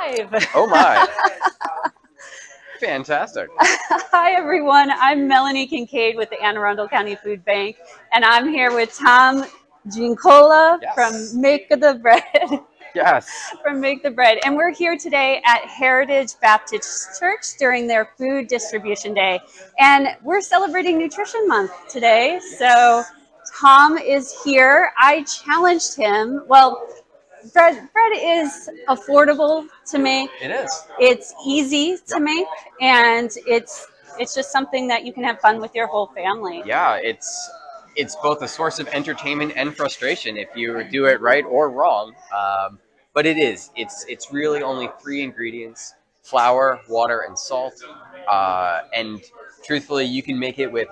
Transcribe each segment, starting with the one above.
live. Oh my. Fantastic. Hi everyone, I'm Melanie Kincaid with the Arundel County Food Bank, and I'm here with Tom Giancola from Makeathe Bread. Yes. From Makeathe Bread. And we're here today at Heritage Baptist Church during their food distribution day. And we're celebrating Nutrition Month today. So Tom is here. I challenged him. Well, bread is affordable to make. It is. It's easy to make, and it's just something that you can have fun with your whole family. Yeah, it's both a source of entertainment and frustration if you do it right or wrong. But it's really only 3 ingredients: flour, water, and salt. And truthfully, you can make it with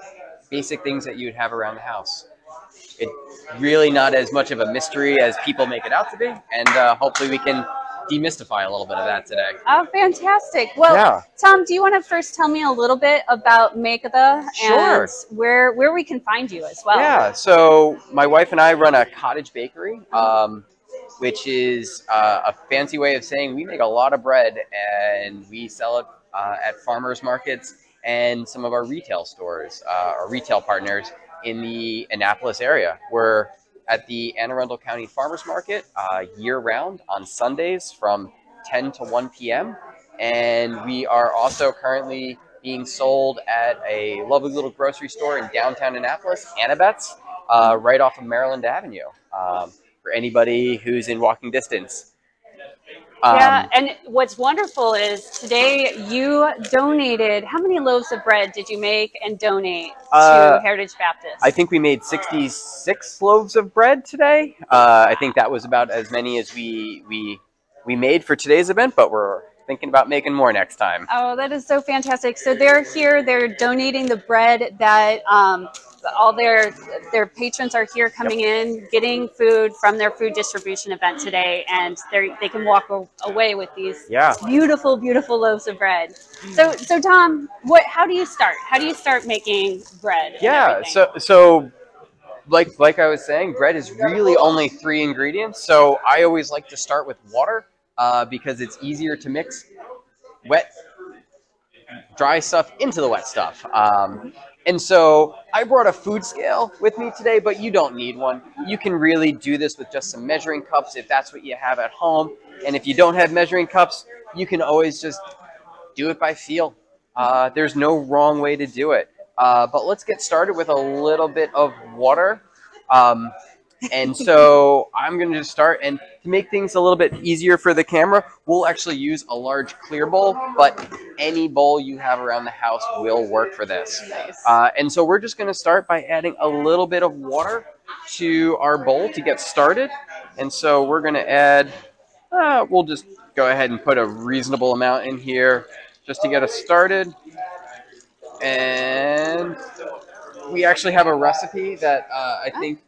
basic things that you'd have around the house. It's really not as much of a mystery as people make it out to be, and hopefully we can demystify a little bit of that today. Oh, fantastic. Well, Tom, do you want to first tell me a little bit about Makeathe and where we can find you as well? Yeah, so my wife and I run a cottage bakery, which is a fancy way of saying we make a lot of bread, and we sell it at farmers markets and some of our retail stores, our retail partners in the Annapolis area. We're at the Anne Arundel County Farmers Market year-round on Sundays from 10 to 1 p.m. And we are also currently being sold at a lovely little grocery store in downtown Annapolis, Annabette's, right off of Maryland Avenue, for anybody who's in walking distance. Yeah, and what's wonderful is today you donated, how many loaves of bread did you make and donate to Heritage Baptist? I think we made 66 loaves of bread today. I think that was about as many as we made for today's event, but we're thinking about making more next time. Oh, that is so fantastic. So they're here, they're donating the bread that all their patrons are here coming in, getting food from their food distribution event today, and they can walk away with these beautiful, beautiful loaves of bread. So Tom, how do you start? How do you start making bread? Yeah, so like I was saying, bread is really only 3 ingredients. So I always like to start with water because it's easier to mix wet, dry stuff into the wet stuff. And so I brought a food scale with me today, but you don't need one. You can really do this with just some measuring cups if that's what you have at home. And if you don't have measuring cups, you can always just do it by feel. There's no wrong way to do it. But let's get started with a little bit of water. And so I'm going to just start, and to make things a little bit easier for the camera, we'll actually use a large clear bowl, but any bowl you have around the house will work for this. Nice. And so we're just going to start by adding a little bit of water to our bowl to get started. And so we're going to add, we'll just go ahead and put a reasonable amount in here just to get us started. And we actually have a recipe that I think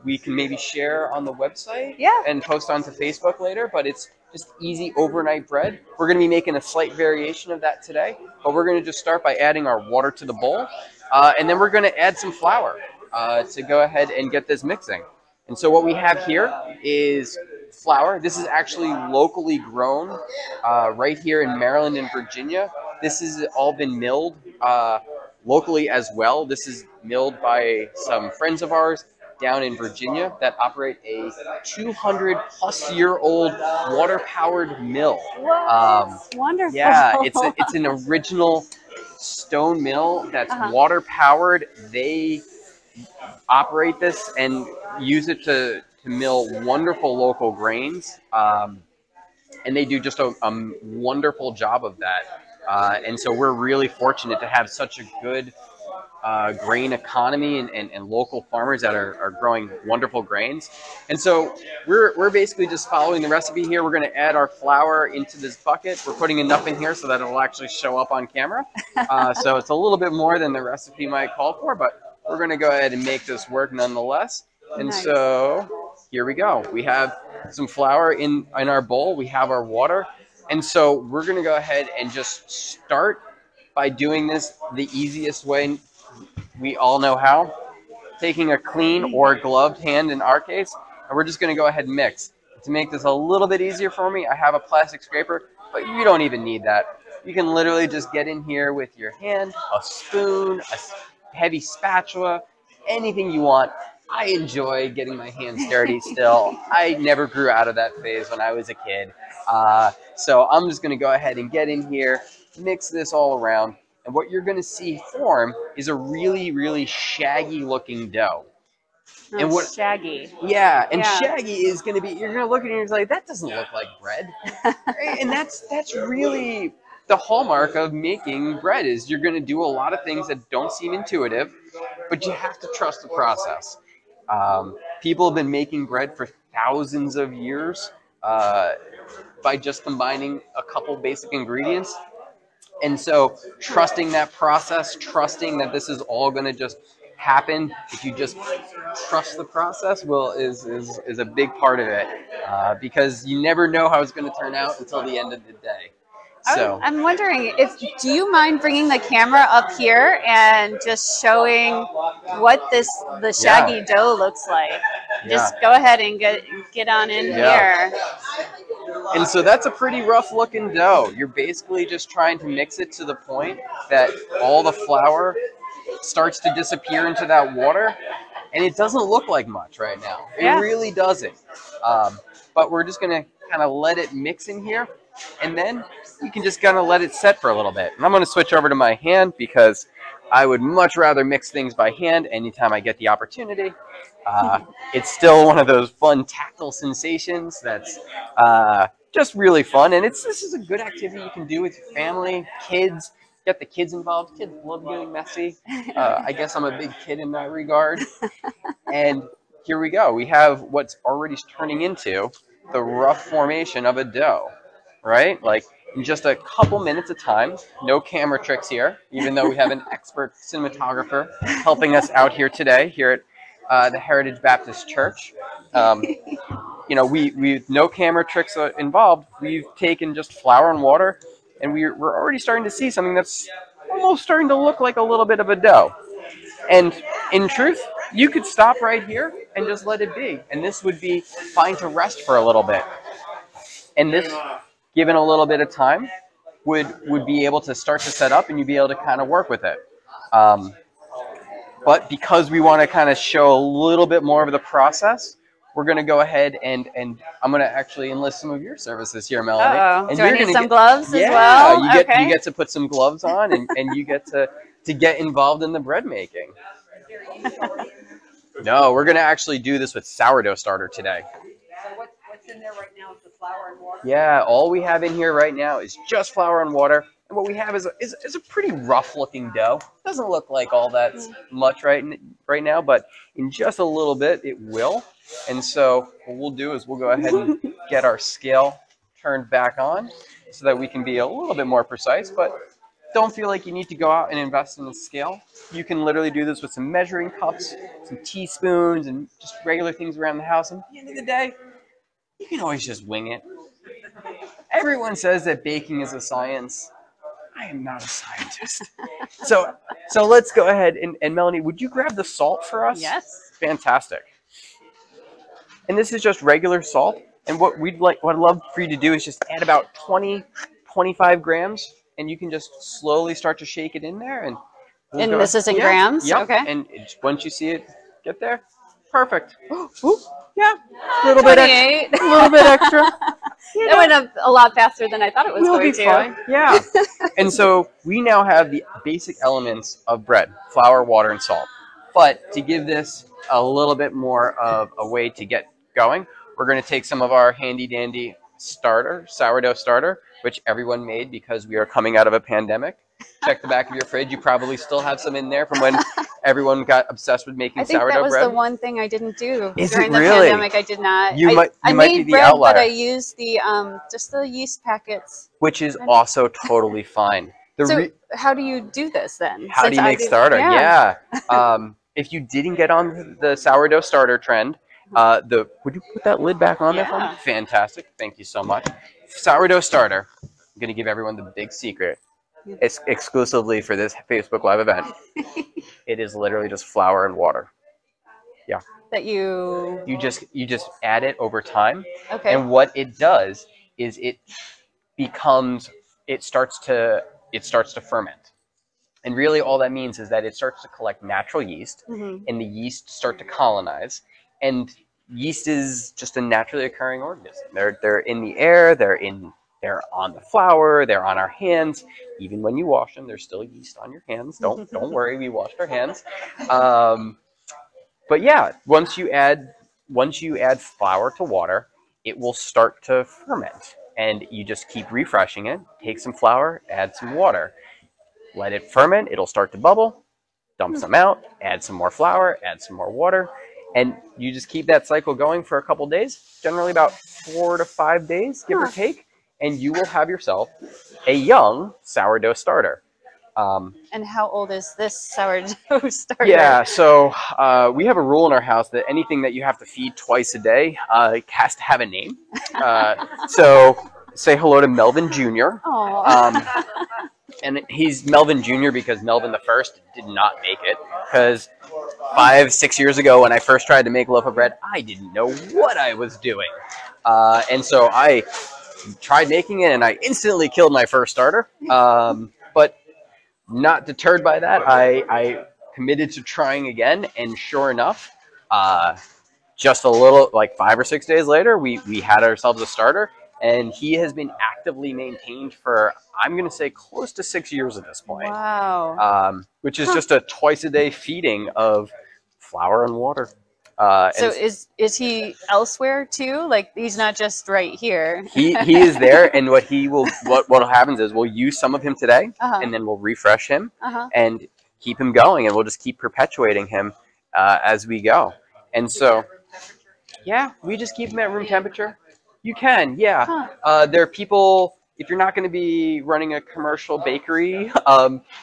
we can maybe share on the website and post onto Facebook later, but it's just easy overnight bread. We're going to be making a slight variation of that today, but we're going to just start by adding our water to the bowl, and then we're going to add some flour to go ahead and get this mixing. And so what we have here is flour. This is actually locally grown right here in Maryland and Virginia. This has all been milled locally as well. This is milled by some friends of ours down in Virginia that operate a 200-plus-year-old water-powered mill. Wonderful. Yeah, it's an original stone mill that's water-powered. They operate this and use it to mill wonderful local grains, and they do just a wonderful job of that. And so we're really fortunate to have such a good grain economy and local farmers that are growing wonderful grains. And so we're basically just following the recipe here. We're going to add our flour into this bucket. We're putting enough in here so that it'll actually show up on camera. So it's a little bit more than the recipe might call for, but we're going to go ahead and make this work nonetheless. And so here we go. We have some flour in our bowl. We have our water. And so we're going to go ahead and just start by doing this the easiest way we all know how, taking a clean or gloved hand in our case, and we're just going to go ahead and mix. to make this a little bit easier for me, I have a plastic scraper, but you don't even need that. You can literally just get in here with your hand, a spoon, a heavy spatula, anything you want. I enjoy getting my hands dirty still. I never grew out of that phase when I was a kid. So I'm just going to go ahead and get in here, mix this all around, and what you're going to see form is a really, really shaggy looking dough. Oh, and what shaggy. Yeah, and shaggy is going to be, you're going to look at it and you're like, that doesn't look like bread. Right? And that's really the hallmark of making bread, is you're going to do a lot of things that don't seem intuitive, but you have to trust the process. People have been making bread for thousands of years by just combining a couple basic ingredients. And so trusting that process, trusting that this is all going to just happen, if you just trust the process, is a big part of it, because you never know how it's going to turn out until the end of the day. So I'm wondering, do you mind bringing the camera up here and just showing what the shaggy dough looks like? Just go ahead and get on in here. And so that's a pretty rough looking dough. You're basically just trying to mix it to the point that all the flour starts to disappear into that water, and it doesn't look like much right now. It really doesn't. But we're just going to kind of let it mix in here, and then you can just kind of let it set for a little bit. And I'm going to switch over to my hand because I would much rather mix things by hand anytime I get the opportunity. It's still one of those fun tactile sensations that's just really fun, and this is a good activity you can do with your family, kids. Get the kids involved. Kids love getting messy. I guess I'm a big kid in that regard. And here we go. We have what's already turning into the rough formation of a dough, right? Like in just a couple minutes of time. No camera tricks here, even though we have an expert cinematographer helping us out here today here at the Heritage Baptist Church. You know, we no camera tricks involved. We've taken just flour and water, and we're already starting to see something that's almost starting to look like a little bit of a dough. And in truth, you could stop right here and just let it be. And this would be fine to rest for a little bit. And this, given a little bit of time, would be able to start to set up, and you'd be able to kind of work with it. But because we want to kind of show a little bit more of the process, we're going to go ahead and I'm going to actually enlist some of your services here, Melanie. And do I need some gloves as well? You get to put some gloves on, and you get to get involved in the bread making. No, we're going to actually do this with sourdough starter today. So what's in there right now is the flour and water? Yeah, all we have in here right now is just flour and water. And what we have is a pretty rough looking dough. Doesn't look like all that much right now, but in just a little bit it will. And so what we'll do is we'll go ahead and get our scale turned back on so that we can be a little bit more precise, but don't feel like you need to go out and invest in a scale. You can literally do this with some measuring cups, some teaspoons, and just regular things around the house. And at the end of the day, you can always just wing it. Everyone says that baking is a science. I am not a scientist. So let's go ahead and Melanie, would you grab the salt for us? Yes. Fantastic. And this is just regular salt. And what I'd love for you to do is just add about 25 grams, and you can just slowly start to shake it in there. And this is in grams? Yep. Okay. And once you see it get there, perfect. Ooh, yeah, a little bit extra. A little bit extra. It went up a lot faster than I thought it was going to. Fine. Yeah. And so we now have the basic elements of bread: flour, water, and salt. But to give this a little bit more of a way to get going, we're going to take some of our handy dandy sourdough starter, which everyone made because we are coming out of a pandemic. Check the back of your fridge. You probably still have some in there from when everyone got obsessed with making sourdough bread. I think that was the one thing I didn't do Is during it the really? pandemic. I did not. I made be the bread, outlier. but I used the just the yeast packets. Which is also totally fine. So how do you do this then? How do you make starter? Yeah. If you didn't get on the sourdough starter trend, would you put that lid back on there for me? Fantastic. Thank you so much. Sourdough starter. I'm going to give everyone the big secret. It's exclusively for this Facebook Live event. It is literally just flour and water. Yeah. That you just add it over time. Okay. And what it does is it starts to ferment. And really all that means is that it starts to collect natural yeast, and the yeast start to colonize. And yeast is just a naturally occurring organism. They're in the air, they're on the flour, they're on our hands. Even when you wash them, there's still yeast on your hands. Don't worry, we washed our hands. But yeah, once you add flour to water, it will start to ferment. And you just keep refreshing it. Take some flour, add some water. Let it ferment, it'll start to bubble, dump some out, add some more flour, add some more water, and you just keep that cycle going for a couple days, generally about 4 to 5 days, give or take, and you will have yourself a young sourdough starter. And how old is this sourdough starter? Yeah, so we have a rule in our house that anything that you have to feed twice a day has to have a name. So say hello to Melvin Jr. And he's Melvin Jr. because Melvin the First did not make it. Because 5-6 years ago when I first tried to make a loaf of bread, I didn't know what I was doing. And so I tried making it and I instantly killed my first starter. But not deterred by that, I committed to trying again. And sure enough, just a little, like 5 or 6 days later, we had ourselves a starter. And he has been actively maintained for, I'm going to say, close to 6 years at this point. Wow. Which is just a twice-a-day feeding of flour and water. So is he elsewhere too? Like he's not just right here. He is there, and what happens is we'll use some of him today, and then we'll refresh him and keep him going, and we'll just keep perpetuating him as we go. And so, yeah, we just keep him at room temperature. You can, yeah. There are people, if you're not going to be running a commercial bakery,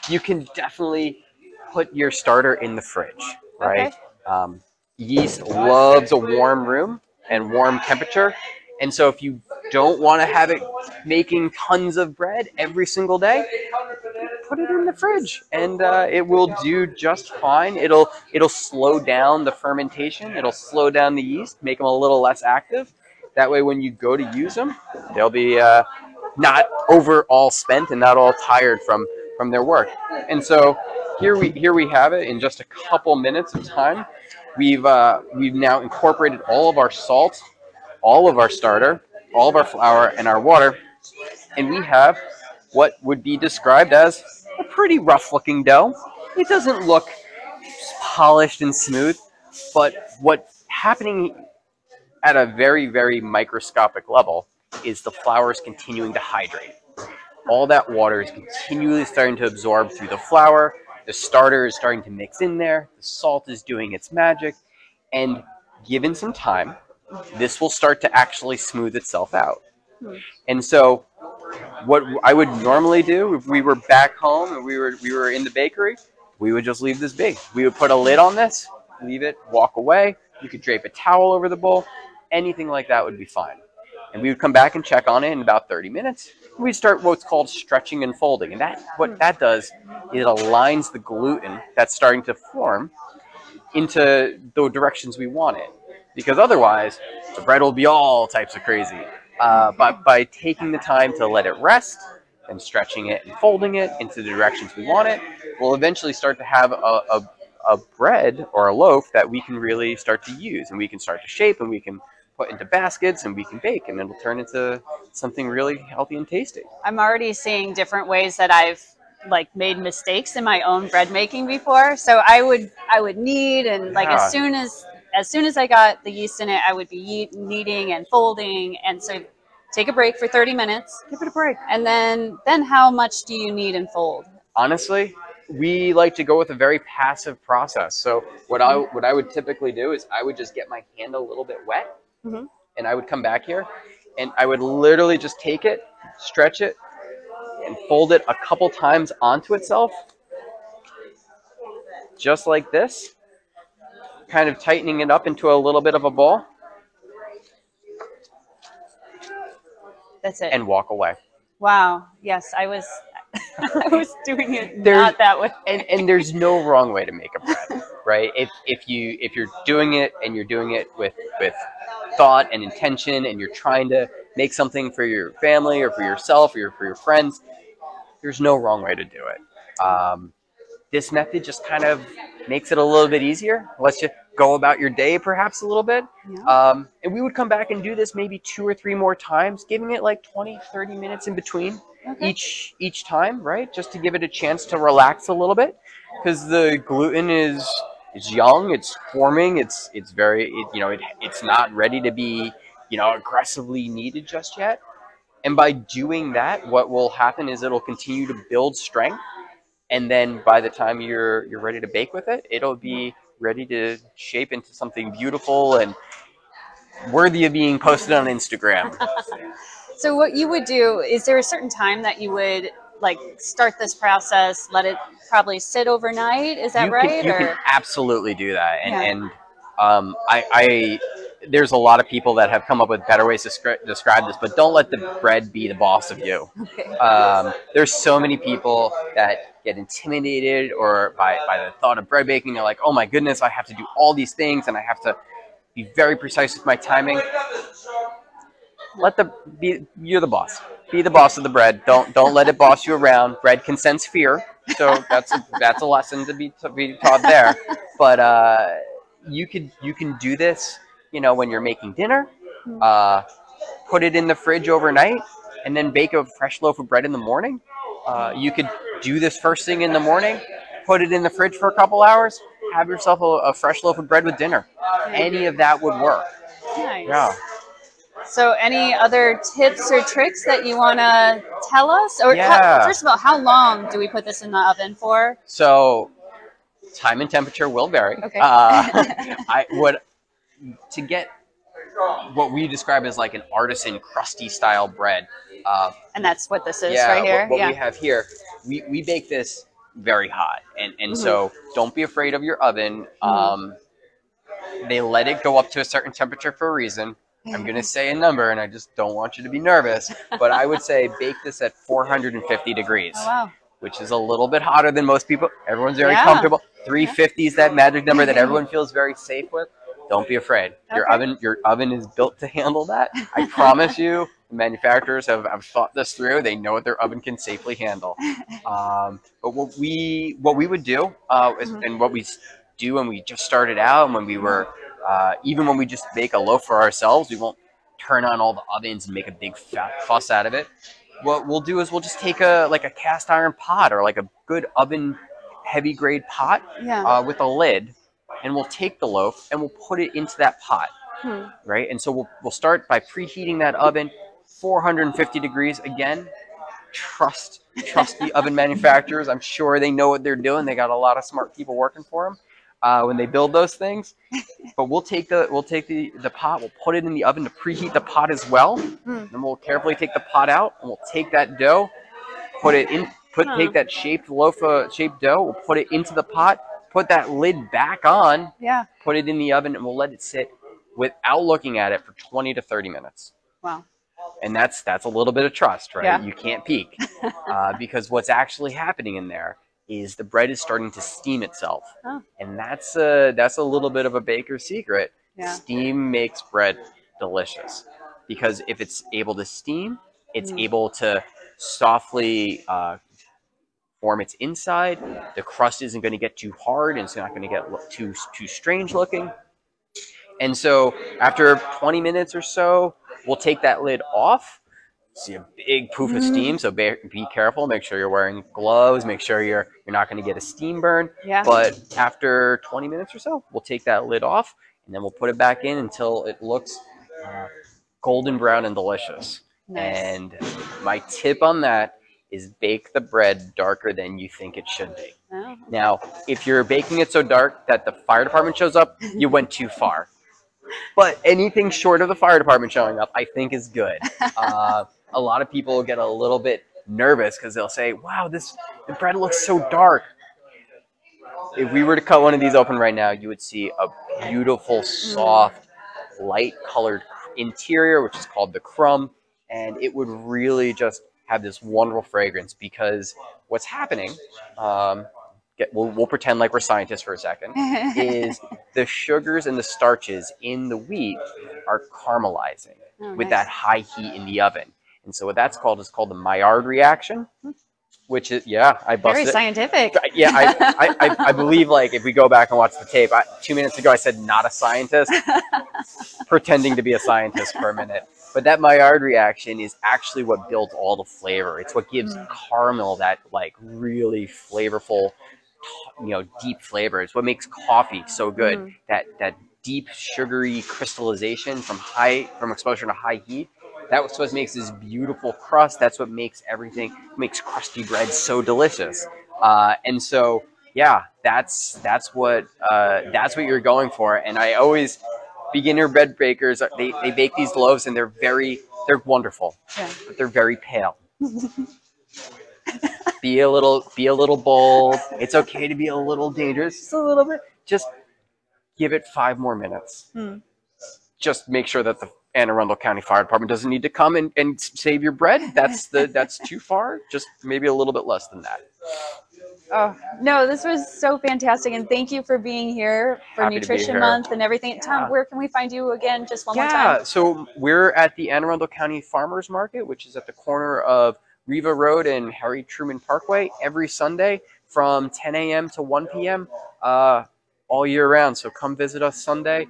you can definitely put your starter in the fridge, right? Okay. Yeast loves a warm room and warm temperature. And so if you don't want to have it making tons of bread every single day, put it in the fridge and it will do just fine. It'll slow down the fermentation. It'll slow down the yeast, make them a little less active. That way, when you go to use them, they'll be not all spent and not all tired from their work. And so here we have it in just a couple minutes of time. We've now incorporated all of our salt, all of our starter, all of our flour, and our water, and we have what would be described as a pretty rough-looking dough. It doesn't look polished and smooth, but what's happening at a very, very microscopic level is the flour is continuing to hydrate. All that water is continually starting to absorb through the flour. The starter is starting to mix in there. The salt is doing its magic. And given some time, this will start to actually smooth itself out. And so what I would normally do if we were back home and we were in the bakery, we would just leave this be. We would put a lid on this, leave it, walk away. You could drape a towel over the bowl. Anything like that would be fine. And we would come back and check on it in about 30 minutes. We'd start what's called stretching and folding. And what that does, it aligns the gluten that's starting to form into the directions we want it. Because otherwise, the bread will be all types of crazy. But by taking the time to let it rest and stretching it and folding it into the directions we want it, we'll eventually start to have a bread or a loaf that we can really start to use. And we can start to shape and we can put into baskets and we can bake and it'll turn into something really healthy and tasty. I'm already seeing different ways that I've made mistakes in my own bread making before. So I would knead and as soon as I got the yeast in it, I would be kneading and folding. And so take a break for 30 minutes. Give it a break. And then how much do you knead and fold? Honestly, we like to go with a very passive process. So what I would typically do is I would just get my hand a little bit wet. And I would come back here and I would literally just take it, stretch it, and fold it a couple times onto itself. Just like this. Kind of tightening it up into a little bit of a ball. That's it. And walk away. Wow. Yes, I was doing it not that way. And there's no wrong way to make a bread, right? If you're doing it and you're doing it with thought and intention, and you're trying to make something for your family or for yourself or for your friends, there's no wrong way to do it. This method just kind of makes it a little bit easier. Lets you go about your day perhaps a little bit. Yeah. And we would come back and do this maybe 2 or 3 more times, giving it like 20, 30 minutes in between each time, right? Just to give it a chance to relax a little bit, because the gluten is young, it's forming, it's not ready to be, aggressively kneaded just yet. And by doing that, what will happen is it'll continue to build strength. And then by the time you're ready to bake with it, it'll be ready to shape into something beautiful and worthy of being posted on Instagram. So what you would do, is there a certain time that you would like start this process, let it probably sit overnight? Is that right? You can absolutely do that. And I there's a lot of people that have come up with better ways to describe this, but don't let the bread be the boss of you. Okay. There's so many people that get intimidated or by the thought of bread baking. They're like, oh my goodness, I have to do all these things and I have to be very precise with my timing. You're the boss. Be the boss of the bread. Don't let it boss you around. Bread can sense fear, so that's a lesson to be taught there. But you can do this, when you're making dinner. Put it in the fridge overnight, and then bake a fresh loaf of bread in the morning. You could do this first thing in the morning. Put it in the fridge for a couple hours. Have yourself a fresh loaf of bread with dinner. Any of that would work. Nice. Yeah. So any other tips or tricks that you want to tell us? Or first of all, how long do we put this in the oven for? So time and temperature will vary. Okay. To get what we describe as like an artisan crusty style bread. And that's what this is right here. What we have here, we bake this very hot. And so don't be afraid of your oven. They let it go up to a certain temperature for a reason. I'm going to say a number, and I just don't want you to be nervous, but I would say bake this at 450 degrees, which is a little bit hotter than most people. Everyone's very comfortable. 350 is that magic number that everyone feels very safe with. Don't be afraid. Your oven is built to handle that. I promise you, the manufacturers have thought this through. They know what their oven can safely handle. But what we would do, and what we do when we just started out, and when we were even when we just bake a loaf for ourselves, we won't turn on all the ovens and make a big fat fuss out of it. What we'll do is we'll just take a cast iron pot, or like a good oven heavy grade pot with a lid, and we'll take the loaf and we'll put it into that pot, right? And so we'll start by preheating that oven, 450 degrees again. Trust the oven manufacturers. I'm sure they know what they're doing. They got a lot of smart people working for them when they build those things. But we'll take the pot, we'll put it in the oven to preheat the pot as well. Then we'll carefully take the pot out, and we'll take that dough, take that shaped shaped dough, we'll put it into the pot, put that lid back on, put it in the oven, and we'll let it sit without looking at it for 20 to 30 minutes. Wow. And that's a little bit of trust, right? Yeah. You can't peek because what's actually happening in there is the bread is starting to steam itself. And that's a little bit of a baker's secret. Steam makes bread delicious, because if it's able to steam, it's able to softly form its inside. The crust isn't going to get too hard, and it's not going to get too strange looking. And so after 20 minutes or so, we'll take that lid off. See a big poof of steam, so be careful. Make sure you're wearing gloves. Make sure you're not going to get a steam burn. But after 20 minutes or so, we'll take that lid off, and then we'll put it back in until it looks golden brown and delicious. Nice. And my tip on that is bake the bread darker than you think it should be. Now, if you're baking it so dark that the fire department shows up, you went too far. But anything short of the fire department showing up, I think is good. A lot of people get a little bit nervous because they'll say, wow, the bread looks so dark. If we were to cut one of these open right now, you would see a beautiful, soft, light-colored interior, which is called the crumb, and it would really just have this wonderful fragrance, because what's happening we'll pretend like we're scientists for a second, is the sugars and the starches in the wheat are caramelizing with that high heat in the oven. And so what that's called is called the Maillard reaction, which is, I busted Very scientific. Yeah, I believe, like, if we go back and watch the tape, 2 minutes ago I said not a scientist, pretending to be a scientist for a minute. But that Maillard reaction is actually what builds all the flavor. It's what gives caramel that, like, really flavorful, deep flavor. It's what makes coffee so good. That deep sugary crystallization from exposure to high heat. That's what makes this beautiful crust. That's what makes makes crusty bread so delicious. And so, that's what you're going for. And I always, beginner bread bakers, they bake these loaves and they're wonderful, but they're very pale. Be a little bold. It's okay to be a little dangerous, just a little bit. Just give it 5 more minutes. Just make sure that the Anne Arundel County Fire Department doesn't need to come and save your bread. That's too far. Just maybe a little bit less than that. Oh, no, this was so fantastic. And thank you for being here for Happy Nutrition Month and everything. Tom, where can we find you again? Just one more time. So we're at the Anne Arundel County Farmers Market, which is at the corner of Riva Road and Harry Truman Parkway, every Sunday from 10 a.m. to 1 p.m. All year round. So come visit us Sunday.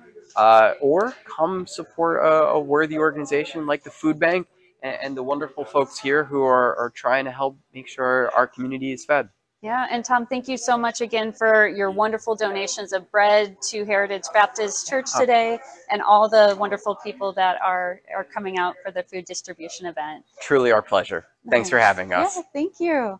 Or come support a worthy organization like the Food Bank and the wonderful folks here who are trying to help make sure our community is fed. Yeah, and Tom, thank you so much again for your wonderful donations of bread to Heritage Baptist Church today, and all the wonderful people that are coming out for the food distribution event. Truly our pleasure. Thanks for having us. Yeah, thank you.